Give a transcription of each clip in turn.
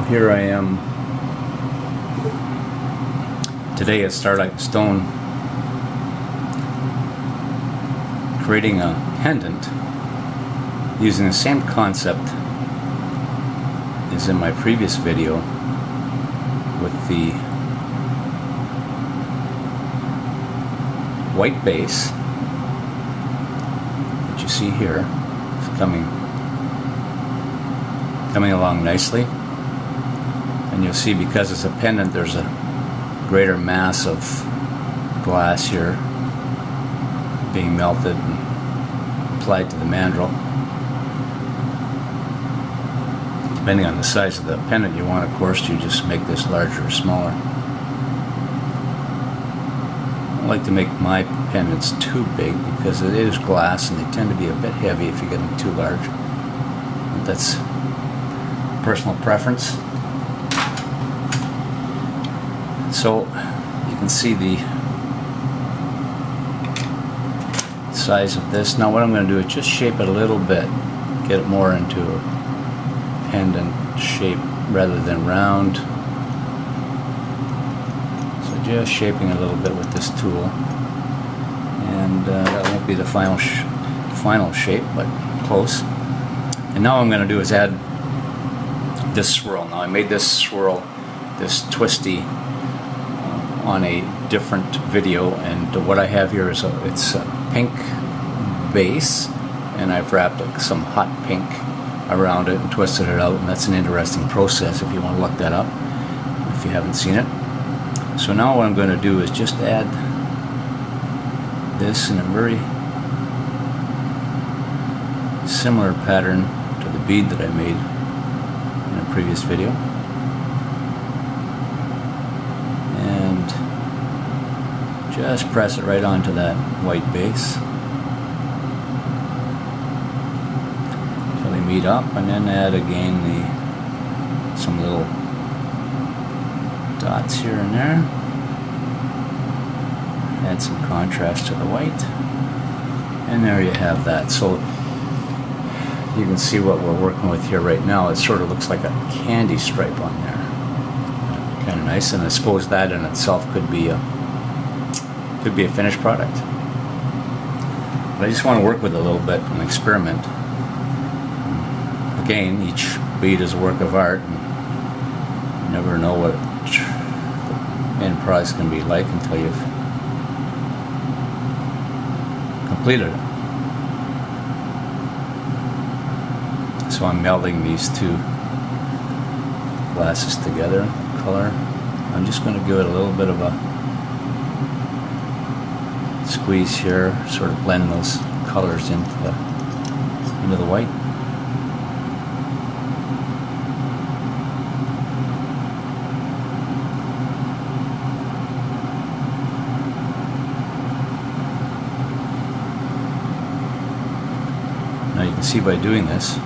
here I am today at Starlight Stone creating a pendant using the same concept as in my previous video with the white base that you see here. It's coming along nicely, and you'll see because it's a pendant there's a greater mass of glass here being melted and applied to the mandrel. Depending on the size of the pendant you want, of course, you just make this larger or smaller. I don't like to make my pendants too big because it is glass and they tend to be a bit heavy if you get them too large. But that's personal preference. So you can see the size of this. Now what I'm going to do is just shape it a little bit, get it more into a pendant shape rather than round. So just shaping a little bit with this tool, and that won't be the final shape, but close. And now what I'm going to do is add this swirl. Now I made this swirl, this twisty, on a different video, and what I have here is it's a pink base, and I've wrapped some hot pink around it and twisted it out, and that's an interesting process if you want to look that up if you haven't seen it. So now what I'm going to do is just add this in a very similar pattern to the bead that I made in a previous video, and just press it right onto that white base until they meet up, and then add again some little dots here and there. Add some contrast to the white, and there you have that. So you can see what we're working with here right now. It sort of looks like a candy stripe on there. Kind of nice, and I suppose that in itself could be a finished product. But I just want to work with it a little bit and experiment. Again, each bead is a work of art, and you never know what the end product is going to be like until you've completed it. So I'm melding these two glasses together, color. I'm just going to give it a little bit of a squeeze here, sort of blend those colors into the white. Now you can see by doing this,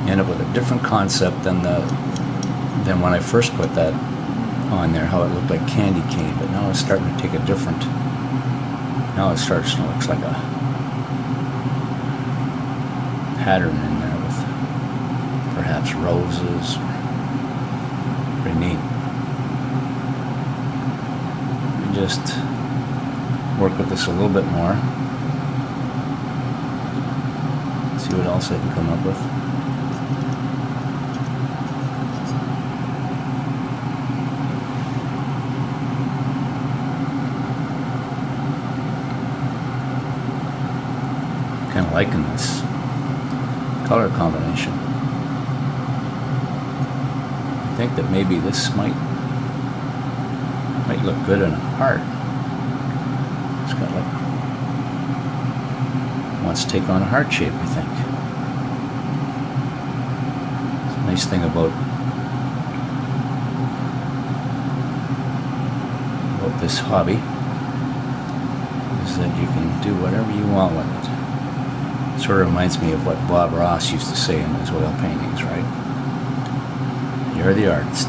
you end up with a different concept than when I first put that on there, how it looked like candy cane, but now it's starting to take a different, now it starts to look like a pattern in there with perhaps roses. Pretty neat. Let me just work with this a little bit more, see what else I can come up with. Kind of liking this color combination. I think that maybe this might look good in a heart. It's got like, wants to take on a heart shape, I think. It's a nice thing about this hobby is that you can do whatever you want with it. Sort of reminds me of what Bob Ross used to say in his oil paintings, right? You're the artist.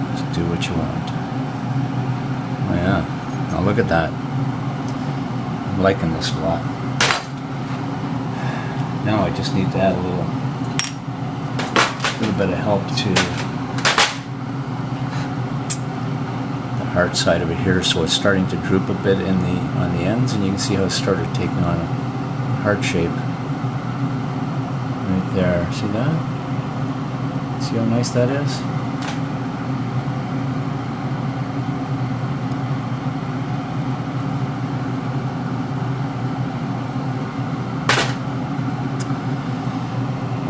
Just do what you want. Oh yeah. Now look at that. I'm liking this a lot. Now I just need to add a little little bit of help to the heart side of it here, so it's starting to droop a bit on the ends, and you can see how it started taking on a heart shape right there. See that? See how nice that is?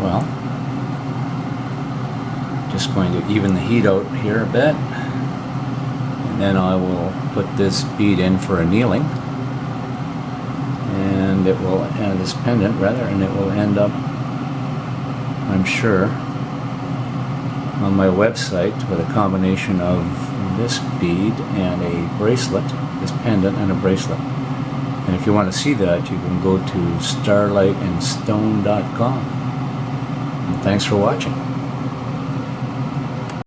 Well, just going to even the heat out here a bit, and then I will put this bead in for annealing, and it will, this pendant rather, and it will end up, I'm sure, on my website with a combination of this bead and a bracelet, this pendant and a bracelet. And if you want to see that, you can go to starlightandstone.com. And thanks for watching.